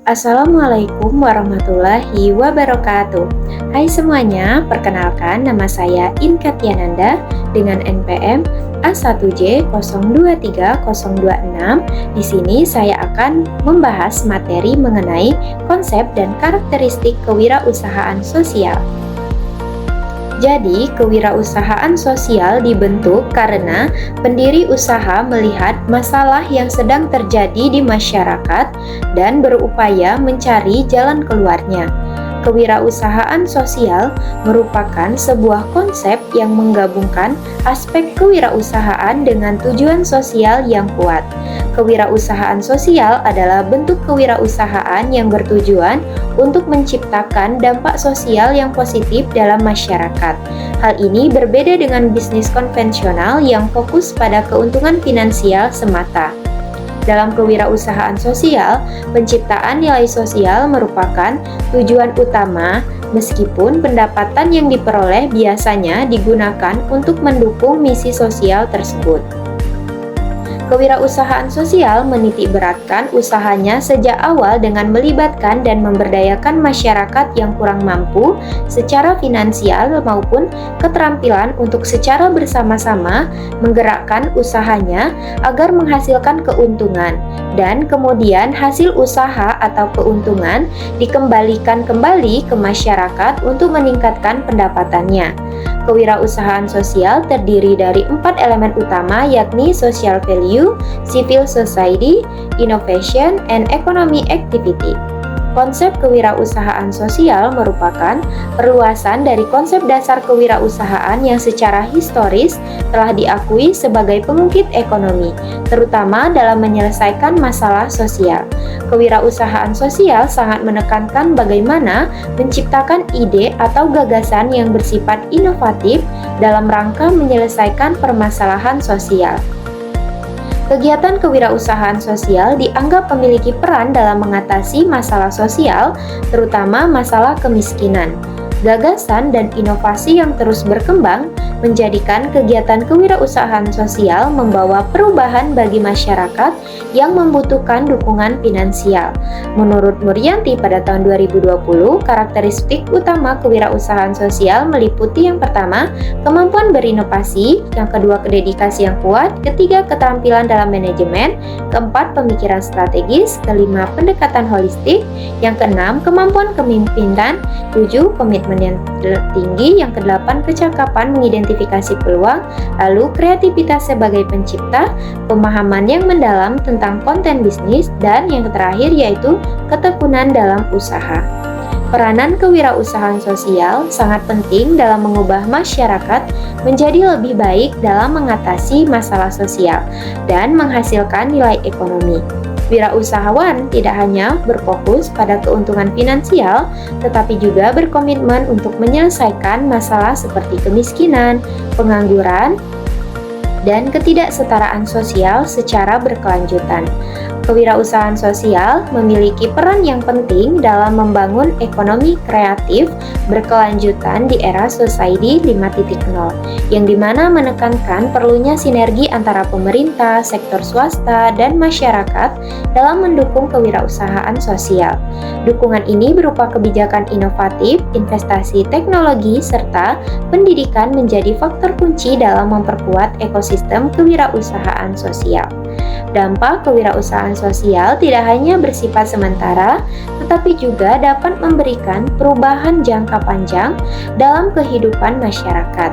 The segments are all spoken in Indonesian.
Assalamualaikum warahmatullahi wabarakatuh. Hai semuanya, perkenalkan nama saya Inka Tiananda dengan NPM A1J023026. Di sini saya akan membahas materi mengenai konsep dan karakteristik kewirausahaan sosial. Jadi, kewirausahaan sosial dibentuk karena pendiri usaha melihat masalah yang sedang terjadi di masyarakat dan berupaya mencari jalan keluarnya. Kewirausahaan sosial merupakan sebuah konsep yang menggabungkan aspek kewirausahaan dengan tujuan sosial yang kuat. Kewirausahaan sosial adalah bentuk kewirausahaan yang bertujuan untuk menciptakan dampak sosial yang positif dalam masyarakat. Hal ini berbeda dengan bisnis konvensional yang fokus pada keuntungan finansial semata. Dalam kewirausahaan sosial, penciptaan nilai sosial merupakan tujuan utama, meskipun pendapatan yang diperoleh biasanya digunakan untuk mendukung misi sosial tersebut. Kewirausahaan sosial menitikberatkan usahanya sejak awal dengan melibatkan dan memberdayakan masyarakat yang kurang mampu secara finansial maupun keterampilan untuk secara bersama-sama menggerakkan usahanya agar menghasilkan keuntungan, dan kemudian hasil usaha atau keuntungan dikembalikan kembali ke masyarakat untuk meningkatkan pendapatannya. Kewirausahaan sosial terdiri dari 4 elemen utama, yakni social value, civil society, innovation, and economic activity. Konsep kewirausahaan sosial merupakan perluasan dari konsep dasar kewirausahaan yang secara historis telah diakui sebagai pengungkit ekonomi, terutama dalam menyelesaikan masalah sosial. Kewirausahaan sosial sangat menekankan bagaimana menciptakan ide atau gagasan yang bersifat inovatif dalam rangka menyelesaikan permasalahan sosial. Kegiatan kewirausahaan sosial dianggap memiliki peran dalam mengatasi masalah sosial, terutama masalah kemiskinan. Gagasan dan inovasi yang terus berkembang menjadikan kegiatan kewirausahaan sosial membawa perubahan bagi masyarakat yang membutuhkan dukungan finansial. Menurut Muryanti pada tahun 2020, karakteristik utama kewirausahaan sosial meliputi yang pertama, kemampuan berinovasi, yang kedua, dedikasi yang kuat, ketiga, keterampilan dalam manajemen, keempat, pemikiran strategis, kelima, pendekatan holistik, yang keenam, kemampuan kepemimpinan, tujuh, komitmen yang tinggi, yang kedelapan, kecakapan mengidentifikasi peluang, lalu kreativitas sebagai pencipta, pemahaman yang mendalam tentang konten bisnis, dan yang terakhir yaitu ketekunan dalam usaha. Peranan kewirausahaan sosial sangat penting dalam mengubah masyarakat menjadi lebih baik dalam mengatasi masalah sosial dan menghasilkan nilai ekonomi. Wirausahawan tidak hanya berfokus pada keuntungan finansial, tetapi juga berkomitmen untuk menyelesaikan masalah seperti kemiskinan, pengangguran, dan ketidaksetaraan sosial secara berkelanjutan. Kewirausahaan sosial memiliki peran yang penting dalam membangun ekonomi kreatif berkelanjutan di era Society 5.0, yang dimana menekankan perlunya sinergi antara pemerintah, sektor swasta, dan masyarakat dalam mendukung kewirausahaan sosial. Dukungan ini berupa kebijakan inovatif, investasi teknologi, serta pendidikan menjadi faktor kunci dalam memperkuat ekosistem kewirausahaan sosial. Dampak kewirausahaan sosial tidak hanya bersifat sementara, tetapi juga dapat memberikan perubahan jangka panjang dalam kehidupan masyarakat.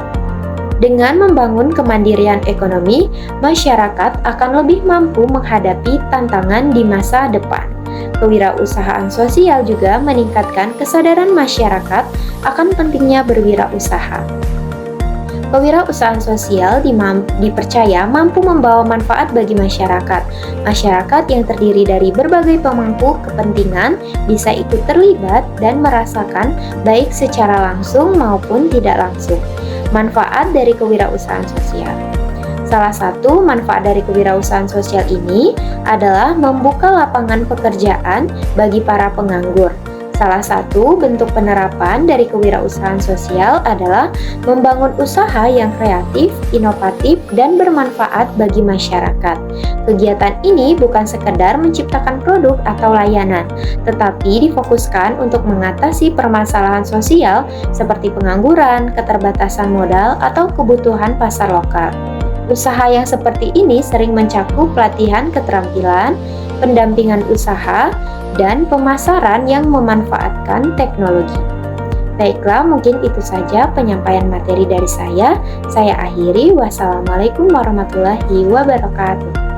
Dengan membangun kemandirian ekonomi, masyarakat akan lebih mampu menghadapi tantangan di masa depan. Kewirausahaan sosial juga meningkatkan kesadaran masyarakat akan pentingnya berwirausaha. Kewirausahaan sosial dipercaya mampu membawa manfaat bagi masyarakat. Masyarakat yang terdiri dari berbagai pemangku kepentingan bisa ikut terlibat dan merasakan baik secara langsung maupun tidak langsung manfaat dari kewirausahaan sosial. Salah satu manfaat dari kewirausahaan sosial ini adalah membuka lapangan pekerjaan bagi para penganggur. Salah satu bentuk penerapan dari kewirausahaan sosial adalah membangun usaha yang kreatif, inovatif, dan bermanfaat bagi masyarakat. Kegiatan ini bukan sekedar menciptakan produk atau layanan, tetapi difokuskan untuk mengatasi permasalahan sosial seperti pengangguran, keterbatasan modal, atau kebutuhan pasar lokal. Usaha yang seperti ini sering mencakup pelatihan keterampilan, pendampingan usaha, dan pemasaran yang memanfaatkan teknologi. Baiklah, mungkin itu saja penyampaian materi dari saya. Saya akhiri. Wassalamualaikum warahmatullahi wabarakatuh.